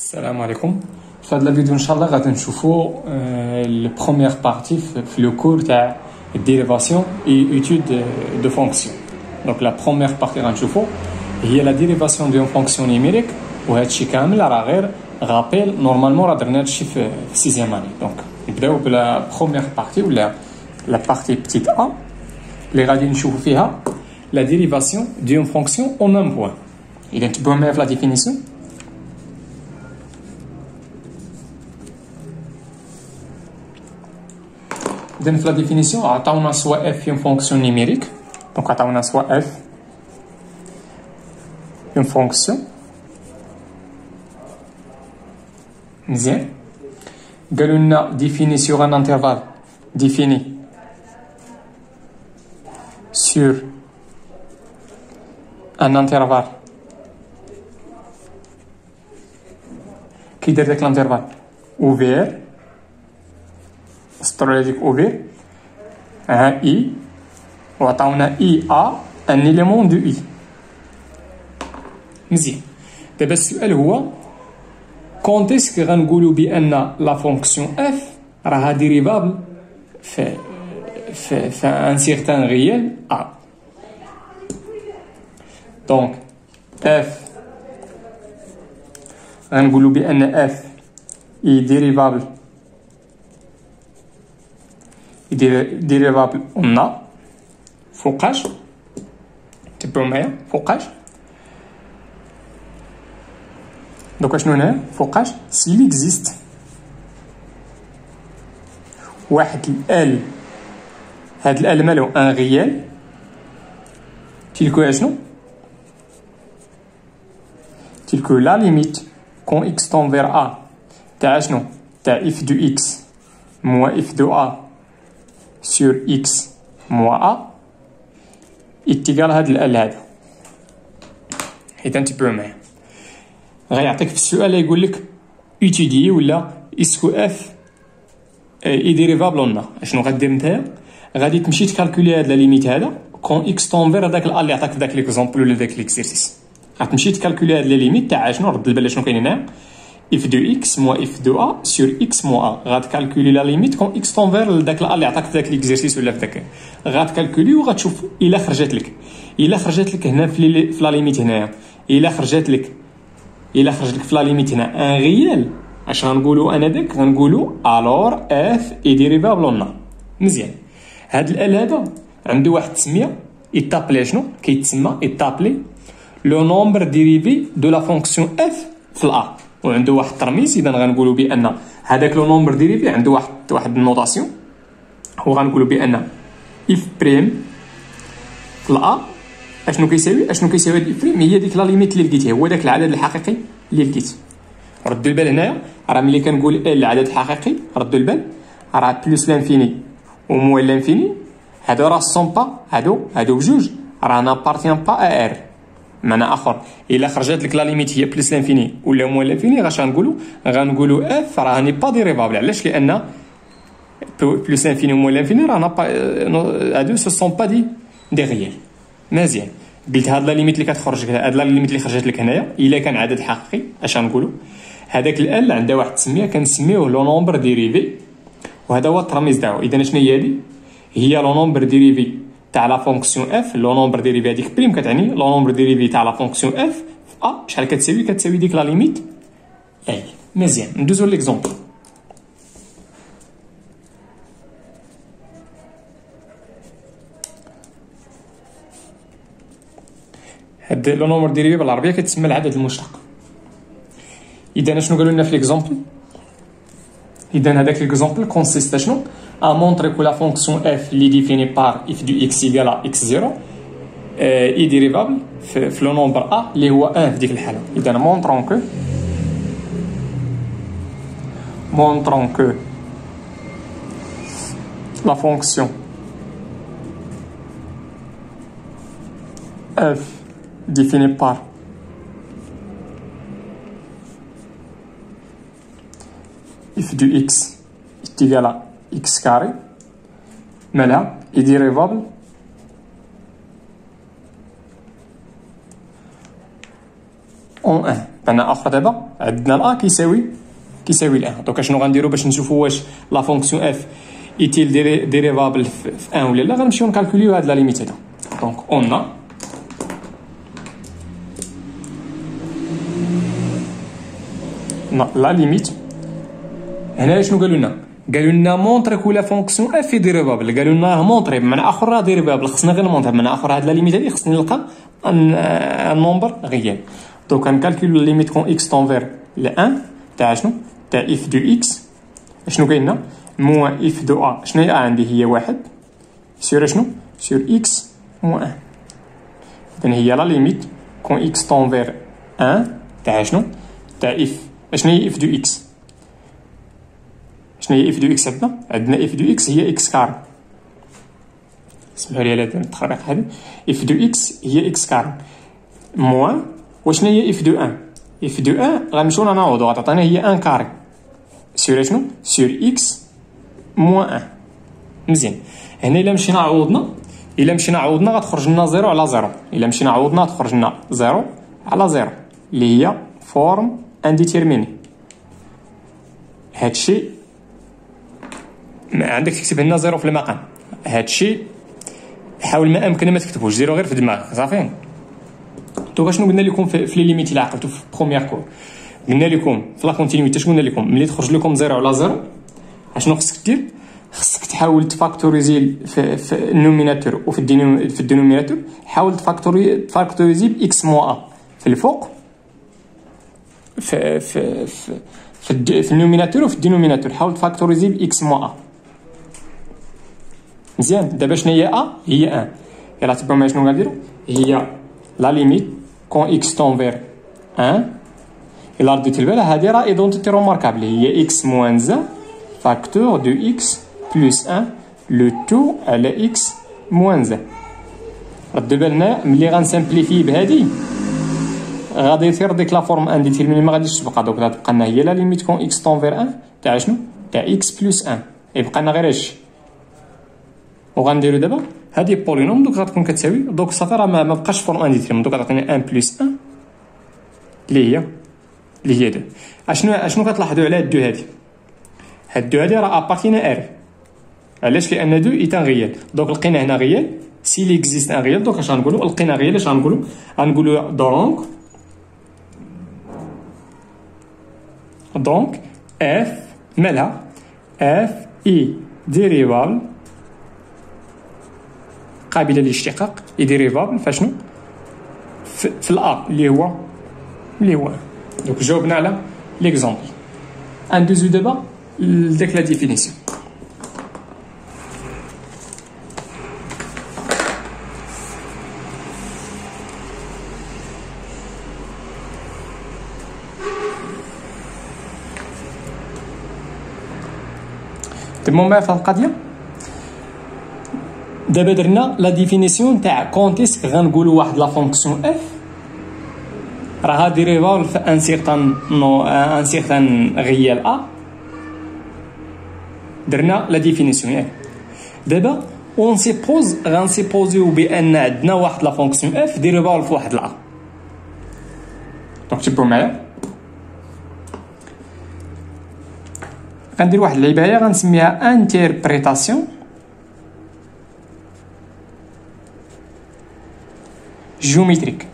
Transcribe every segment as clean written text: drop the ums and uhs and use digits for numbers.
السلام عليكم. في هذا الفيديو ان شاء الله غادي نشوفوا البروميير بارتي في لو كور تاع الديريفاسيون اي ايتود دو فونكسيون. دونك لا بروميير بارتي غنشوفوا هي لا ديريفاسيون ديال فونكسيون نيميريك، وهذا الشيء كامل راه غير غابيل. نورمالمون راه درنا هادشي في سيزيام اني. دونك نبداو بلا بروميير بارتي ولا لا بارتي بتيت ا اللي غادي نشوفوا فيها لا ديريفاسيون ديون فونكسيون اون ان بوين. اذا تبعوا معايا في لا ديفينيسيون. إذن في لا ديفينيسيون عطاونا سوا اف اون فونكسيون نيميريك، دونك عطاونا سوا اف اون فونكسيون مزيان. قالوا لنا ديفيني سور ان انترفال، ديفيني سور ان انترفال. كي دار داك الانترفال اوفير، سطروا هذيك اوفير ها اي، وعطاونا اي ا ان اليمون دو اي. مزيان. دابا السؤال هو كونت اسكو غنقولوا بان لا فونكسيون اف راها ديريفابل في ان سيغتان ريال ا. دونك اف غنقولوا بان اف اي ديريفابل ديريفابل اون فوقاش. تبعوا معايا فوقاش. دوكا شنو هنا فوقاش؟ سي لي اكزيست واحد الال، هاد الال مالو ان ريال تلكو شنو؟ تلكو لا ليميت كون اكس طون فير ا تاع شنو؟ تاع اف دو اكس موا اف دو ا sur x moins a est égal à هاد ال هذا. حيت انتبهوا معايا غيعطيك في السؤال يقول لك étudier ولا اسكو اف اي ديريفابل ولا شنو غدير نتايا؟ غادي تمشي تكالكولي هاد لا ليميت هذا كون اكس طونفير هذاك ال اللي عطاك في داك ليكزومبل ولا داك ليكزيرسيس. غتمشي تكالكولي هاد لا ليميت تاع شنو؟ رد البال شنو كاين هنا اف دو اكس موا اف دو ا سور اكس موا ا. غاتكالكولي لا ليميت كون اكس طونفير لداك ا اللي عطاك في داك ليكزيرسيس ولا في داك. غاتكالكولي وغتشوف الا خرجت لك هنا في لا ليميت هنايا، الا خرجت لك في لا ليميت هنا ان ريال، اش غنقولوا انا داك؟ غنقولوا الور اف اي ديريفابل ولا. مزيان. هاد ال هذا عنده واحد التسميه يتابلي شنو؟ كيتسمى يتابلي لو نومبر ديريفي دو لا فونكسيون اف في الأ، وعنده واحد الترميز. اذا غنقولوا بان هذاك لو نومبر ديريفي عنده واحد النوطاسيون، وغنقولوا بان اف بريم في الأ اشنو كيساوي هاد اف بريم؟ هي ديك لا ليميت اللي لقيتيه، هو داك العدد الحقيقي اللي لقيت. ردوا البال هنايا راه ملي كنقول ال العدد الحقيقي، ردوا البال راه بلوس لانفيني وموال لانفيني، هادو راه سون با هادو بجوج راه نابارتيان با ا ار. معنى اخر الا خرجت لك لا ليميت هي بلس لانفيني ولا موال لانفيني غنقولوا اف راه ني با ديريفابل. علاش؟ لان بلس لانفيني وموال لانفيني راه هادو سو سون با دي ريال. مزيان. قلت هاد لا ليميت اللي كتخرج، هاد لا ليميت اللي خرجت لك هنايا الا كان عدد حقيقي اش غنقولوا؟ هذاك ال عندها واحد التسميه كنسميوه لو نومبر ديريفي، وهذا هو الترميز تاعو. اذا شنو هي هادي؟ هي لو نومبر ديريفي تاع لا فونكسيون اف. لو نومبر ديريفي هذيك بريم كتعني لو نومبر ديريفي تاع لا فونكسيون اف ا شحال كتساوي ديك لا ليميت اي. مزيان. ندوزو ليكزومبل. هاد لو نومبر ديريفي بالعربيه كتسمى العدد المشتق. اذا شنو قالوا لنا في ليكزومبل؟ اذا هذاك ليكزومبل كونسيست شنو؟ à montrer que la fonction f est définie par f de x égale à x0 est dérivable في le nombre a اللي هو 1 في ديك الحالة. إذا montrons que la fonction f définie par f de x est égal à x carré مالها est dérivable en 1. بمعنى اخر دابا عندنا لا كيساوي الان. دونك شنو غنديرو باش نشوفو واش لا فونكسيون اف ايتيل ديريفابل في ان ولا لا؟ غنمشيو نكالكوليو هاد لا ليميت هذا. دونك اون لا ليميت هنا شنو قالوا لنا؟ قالوا لنا مونطري كو لا فونكسيون اف ديريفابل. قالوا لنا مونطري بمعنى اخر راه ديريفابل، خصنا غير نمونطري بمعنى اخر هاد لا ليميت هادي خصني نلقى ان نومبر ريال. دونك غنكالكولو لا ليميت كون اكس طونفير ل 1 تاع شنو؟ تاع اف دو اكس. شنو كاين لنا؟ موان اف دو ا. شنو هي ا عندي؟ هي واحد سور شنو؟ سور اكس موان 1. اذا هي لا ليميت كون اكس طونفير 1 تاع شنو؟ تاع اف. شنو هي اف دو اكس؟ شنو هي اف دو اكس؟ عندنا اف دو اكس هي اكس كار. اسمحوا لي على هذا التخريق هذا. اف دو اكس هي اكس كار موان وشنو هي اف دو 1؟ اف دو 1 غنمشيو نعوضو غتعطينا هي 1 كاري سور شنو؟ سور اكس موان 1. مزيان. هنا الا مشينا عوضنا غتخرج لنا 0 على 0. الا مشينا عوضنا تخرج لنا 0 على 0 اللي هي فورم انديتيرميني. هادشي عندك تكتب لنا 0 في المقام. هادشي حاول ما امكن ما تكتبوش، ديرو غير في دماغك صافي. دونك شنو قلنا لكم في لي ليميت اللي عقلتو في بروميير كور؟ قلنا لكم في لا كونتينيتي شنو قلنا لكم؟ ملي تخرج لكم 0 على 0 اشنو خصك دير؟ خصك تحاول تفاكتوريزي في النوميناتور وفي الدينوميناتور. حاول تفاكتوريزي باكس موا ا في الفوق في النوميناتور وفي الدينوميناتور. حاول تفاكتوريزي باكس موا ا. مزيان. دابا شنو هي ا؟ هي 1. يلا تبعوا معايا شنو غنديروا. هي لا ليميت كون اكس طونفير 1. الا رديتي البال هادي راه ايدونتيتي روماركابل، هي اكس موان زا فاكتور دو اكس بلس 1 لو تو على اكس موان زا. ردوا بالنا ملي غنسامبليفي بهادي غادي يصير ديك لا فورم انديتيرميني ما غاديش تبقى. دونك غتبقى لنا هي لا ليميت كون اكس طونفير 1 تاع شنو؟ تاع اكس بلس 1. يبقى لنا غير هادشي. وغنديرو دابا هادي بولينوم دوك غتكون كتساوي دوك صافي راه ما بقاش فورم انديتيرمين. دوك غتعطينا 1 بلس 1 اللي هي 2. اشنو كتلاحظوا على هاد 2 هادي؟ هاد 2 هادي راه ابارتينا ار. علاش؟ لان 2 ايت ان ريال. دونك لقينا هنا ريال سي لي اكزيست ان ريال. دونك اش غنقولوا؟ لقينا ريال اش غنقولوا دونك اف مالها؟ اف اي ديريفابل قابله للاشتقاق. اي ديريفابل فاشنو؟ في الا اللي هو دونك جاوبنا على ليكزامبل. ندوزو دابا لداك لا ديفينيسيون. تمام معايا في هاد القضيه؟ دابا درنا لا ديفينيسيون تاع كونتيسك غنقولوا واحد لا فونكسيون اف راها ديريفابل في ان سيغتان ريال ا. درنا لا ديفينيسيون ياك. دابا غنسيبوزيو بان عندنا واحد لا فونكسيون اف ديريفابل في واحد لا. دونك تبعوا معايا. غندير واحد العباره غنسميها انتربريتاسيون جيومتريك.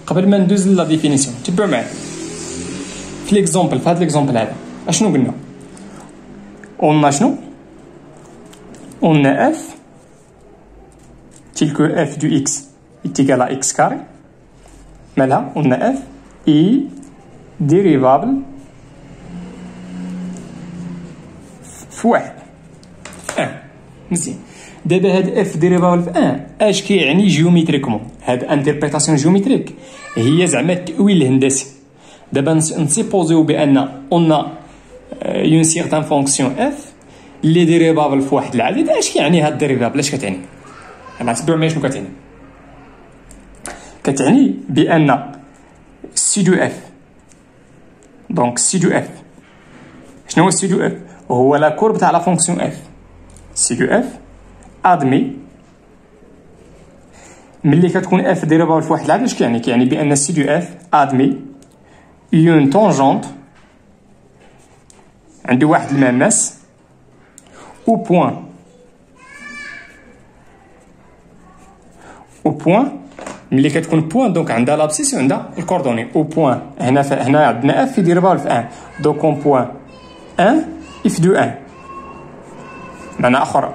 قبل ما ندوز لا ديفينيسيون تبعوا معايا في ليكزامبل. في هذا ليكزامبل هذا اشنو قلنا؟ قلنا شنو؟ قلنا اف تلك اف دو اكس اتيكال ا اكس كاري مالها؟ قلنا اف اي ديريفابل في واحد مزيان. دابا هاد اف ديريفابل في اش كيعني جيومتريكمون؟ هاد انتربريتاسيون جيومتريك هي زعما التأويل الهندسي. دابا نسيبوزيو بان قلنا اون سيغتان فونكسيون اف اللي ديريفابل في واحد العدد. اش كيعني هاد ديريفابل؟ اش كتعني؟ انا تبعوا معايا شنو كتعني. كتعني بان سي دو اف. دونك سي دو اف شنو هو سي دو اف؟ هو لا كورب تاع لا فونكسيون اف. سي دو اف ادمي ملي كتكون اف ديريفابل في واحد العدد اش كيعني؟ كيعني بان سي دو اف ادمي اون طونجونت عندي واحد المماس او بوان ملي كتكون بوان دونك عندها لابسيس وعندها الكوردوني. او بوان هنا عندنا اف في ديريفابل في 1 دونك اون بوان 1 اف دو 1. معنى اخر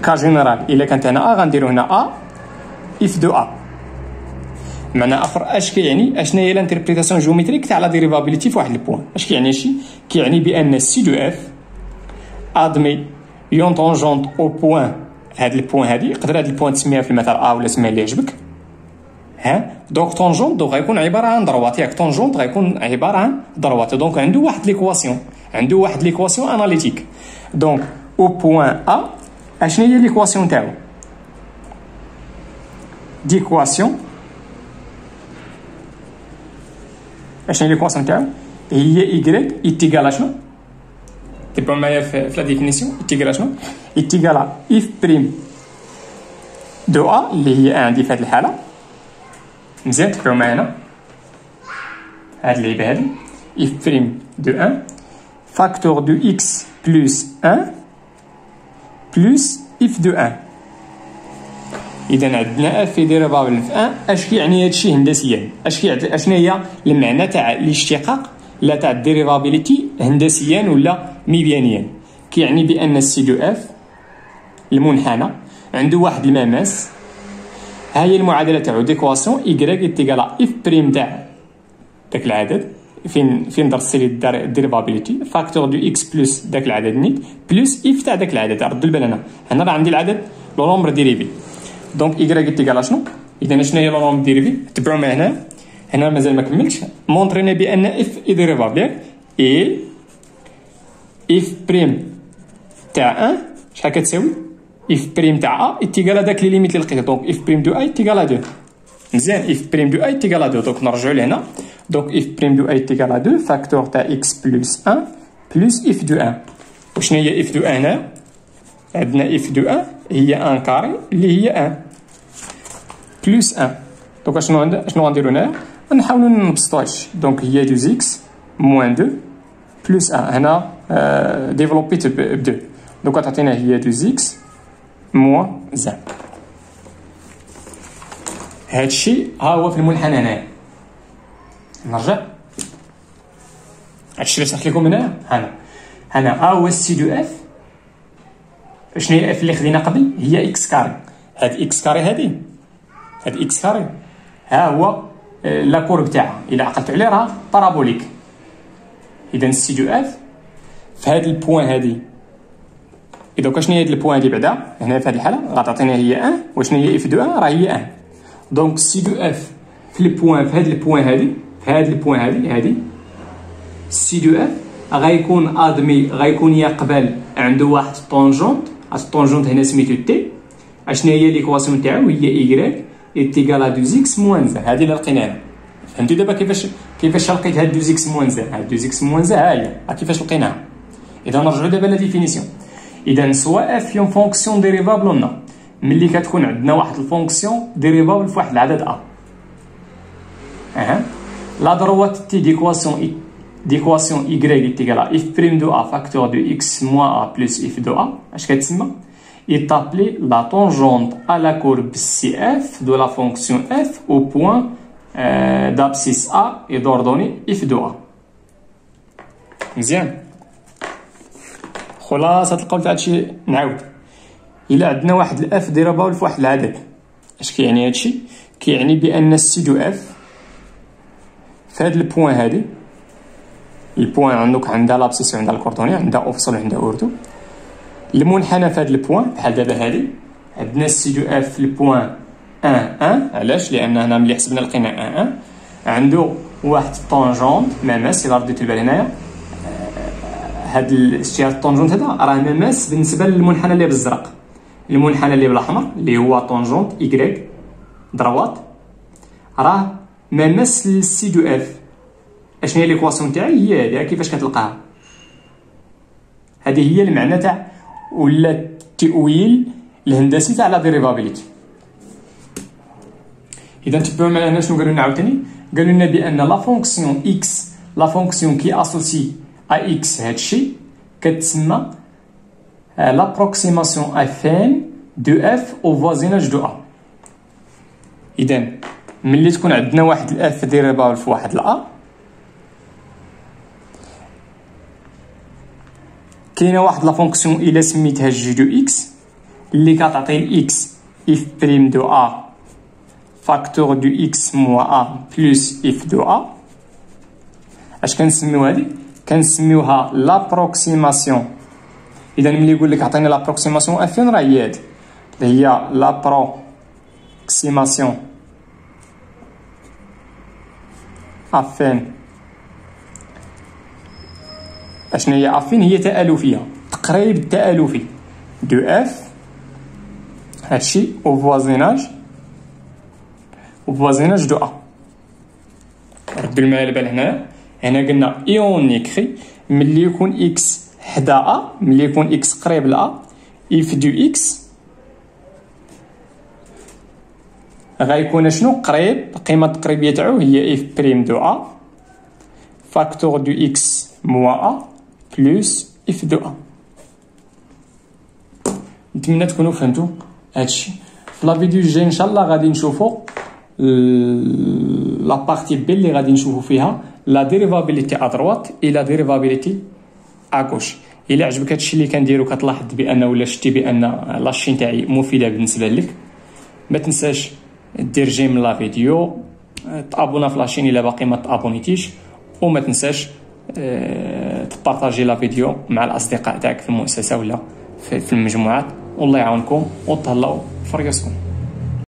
كا جينيرال الا كانت هنا ا غنديرو هنا ا اف دو ا. معنى اخر اش كيعني؟ اشنا هي الانتربريتاسيون جيومتريك تاع لا ديريفابيليتي في واحد البوان. اش كيعني هادشي؟ كيعني بان سي دو اف ادمي اون طونجونت او بوان. هاد البوان هادي يقدر هاد البوان تسميها في المثال ا ولا سميها اللي يعجبك. ها دونك طونجونت دونك غيكون عباره عن ضروات ياك. طونجونت غيكون عباره عن ضروات دونك عنده واحد ليكواسيون اناليتيك. دونك او بوان ا اشنا هي ليكواسيون تاعو؟ ديكواسيون اشنا هي ليكواسيون تاعو؟ هي ايكغيك ايتيغال شنو؟ تبعوا معايا في لا ديفينيسيون. ايتيغال شنو؟ ايتيغال اف بريم دو ا اللي هي عندي في هذه الحاله. مزيان تبعوا معانا هاد اللعيبه هادي. اف بريم دو 1 فاكتور دو اكس بلس 1 بلس اف دو 1. اذا عندنا اف في ديريفابل في 1. اش كيعني هادشي هندسيا؟ اشنا هي المعنى تاع الاشتقاق لا تاع الديريفابيليتي هندسيا ولا ميديانيا؟ كيعني بان السي دو اف المنحنى عنده واحد المماس. ها هي المعادله تاعو ديكواسيون ايكغيك ايتيغال اف بريم تاع داك العدد فين درت لي الديريفابيليتي فاكتور دو اكس بلس داك العدد نيت بلس اف تاع داك العدد. رد البال هنا راه عندي العدد لو نومبر ديريفي دونك ايكغيك ايتيغال شنو؟ اذا شنو هي لو نومبر ديريفي؟ تبعوا معنا هنا مازال ما كملتش. مونطرينا بان اف اي ديريفابل ياك اي اف بريم تاع 1 شحال كتساوي؟ اف بريم تاع ا ايتيغال هذاك لي ليميت اللي لقيته دونك اف بريم دو ا ايتيغال 2. مزيان اف بريم دو ا ايتيغال 2 دونك نرجعوا لهنا. دونك اف بريم دو ا ايتيغال 2 فاكتور تاع اكس بلس 1 بلس اف دو 1. وشنو هي اف دو 1 هنا؟ عندنا اف دو 1 هي 1 كاري اللي هي 1 بلس 1. دونك شنو غنديرو هنا؟ نحاولوا نبسطوا هادشي. دونك هي 2 اكس موان 2 بلس 1 هنا ديفلوبيت ب 2 دونك تعطينا هي 2 اكس موان زان. هادشي ها هو في المنحنى هنايا. نرجع هادشي اللي شرحت لكم هنا ها هو السي دو اف. شنو هي اف اللي خدينا قبل؟ هي اكس كاري. هاد اكس كاري هاد اكس كاري ها هو لا كورب تاعها الا عقلت عليه راه بارابوليك. اذا السي دو اف في هاد البوان هادي. اذا شنو هي هاد البوان هادي بعدا هنا في هاد الحاله غتعطينا هي 1 وشنو هي اف دو 1 راه هي 1. دونك سي دو اف في البوان في هاد البوان هادي سي دو اف غيكون ادمي غيكون يقبل عنده واحد طونجونت. الطونجونت هنا سميتو تي. اشنا هي ليكواسيون تاعو؟ هي ايكغيك ايتيغال 2 اكس موان زان. هادي اللي لقيناها. فهمتي دابا كيفاش لقيت هاد 2 اكس موان زان؟ هاد 2 اكس موان زان ها هي كيفاش لقيناها. اذا نرجعوا دابا لا ديفينيسيون. اذا سوا اف يون فونكسيون ديريفابل ولا ملي كتكون عندنا واحد الفونكسيون ديريفابل في واحد العدد ا. لا دروات تي ديكواسيون ايكغيك ايتيغال اف بريم دو ا فاكتور دو اكس موان ا بلس اف دو ا. اش كتسمى؟ est appelée la tangente à la courbe CF de la fonction f au point d'abscisse A et d'ordonnée f de A. مزيان. خلاصة القول تاع هادشي نعاود. إلا عندنا واحد الاف ديريفابل في واحد العدد اش كيعني هادشي؟ كيعني بأن السي دو اف في هاد البوان هادي البوان عندها لابسيس وعندها الكوردوني عندها افصل وعندها اوردو. المنحنى في هاد البوان بحال دابا هادي عندنا السي دو اف في البوان 1 علاش؟ لان هنا ملي حسبنا لقينا 1 عنده واحد الطونجونت مماس. الا رديتو البال هنايا هاد الشيء الطونجونت هذا راه مماس بالنسبه للمنحنى اللي بالزرق. المنحنى اللي بالاحمر اللي هو طونجونت ايكغيك دروات راه مماس للسي دو اف. اشنو هي ليكواسيون تاعي؟ هي هادي. كيفاش كتلقاها؟ هذه هي المعنى تاع ولا التأويل الهندسي تاع لا ديريفابيليتي. اذا تبعوا معنا هنا شنو قالوا لنا عاوتاني؟ قالوا لنا بان لا فونكسيون اكس، لا فونكسيون كي اسوسي ا اكس هادشي كتسمى لابروكسيماسيون افين دو اف او فوازيناج دو ا. اذا ملي تكون عندنا واحد الاف ديريبابل في واحد الأ، كاينه واحد لا فونكسيون الا سميتها جي دو اكس اللي كتعطي الاكس اف بريم دو ا فاكتور دو اكس موا ا بلس اف دو ا. اش كنسميو هادي؟ كنسميوها لابروكسيماسيون. اذا ملي يقول لك عطيني لابروكسيماسيون افين راه هي هادي، هي لابروكسيماسيون افين. اشنو هي افين؟ هي تآلفيه، تقريب التآلفي دو اف هادشي او فوازيناج دو ا. ردوا معايا البال هنا قلنا اي اون نيكري ملي يكون اكس حدا ا، ملي يكون اكس قريب ل اف دو اكس غيكون شنو قريب، القيمه التقريبيه تاعو هي اف بريم دو ا فاكتور دو اكس موا ا بلس اف دو ا. نتمنى تكونوا فهمتوا هادشي. في لا فيديو الجاي ان شاء الله غادي نشوفوا لا بارتي بي اللي غادي نشوفوا فيها لا ديريفابيليتي ا دروات اي لا ديريفابيليتي ا غوش. الا عجبك هادشي اللي كنديرو كتلاحظ بان ولا شتي بان لاشين تاعي مفيده بالنسبه لك، ما تنساش دير جيم لا فيديو، تابونا في لاشين الا باقي ما تابونيتيش، وما تنساش تبارطاجي لا فيديو مع الاصدقاء تاعك في المؤسسه ولا في المجموعات. والله يعاونكم وتهلاو في رياسكم.